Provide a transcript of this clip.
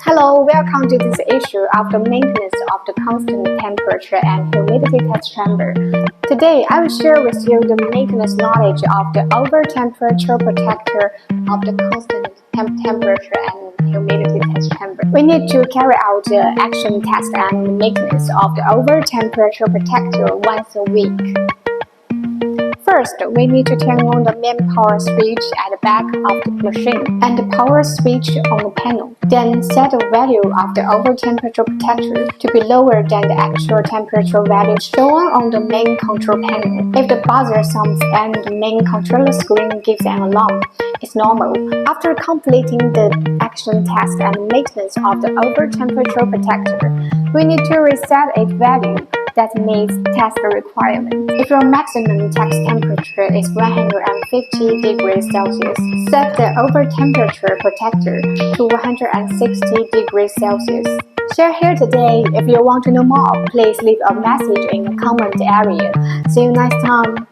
Hello, welcome to this issue of the maintenance of the constant temperature and humidity test chamber. Today, I will share with you the maintenance knowledge of the over-temperature protector of the constant temperature and humidity test chamber. We need to carry out the action test and maintenance of the over-temperature protector once a week. First, we need to turn on the main power switch at the back of the machine and the power switch on the panel. Then set the value of the over-temperature protector to be lower than the actual temperature value shown on the main control panel. If the buzzer sounds and the main controller screen gives an alarm, it's normal. After completing the action test and maintenance of the over-temperature protector, we need to reset its value that meets test requirements. If your maximum test temperature is 150 degrees Celsius, set the over-temperature protector to 160 degrees Celsius. Share here today. If you want to know more, please leave a message in the comment area. See you next time.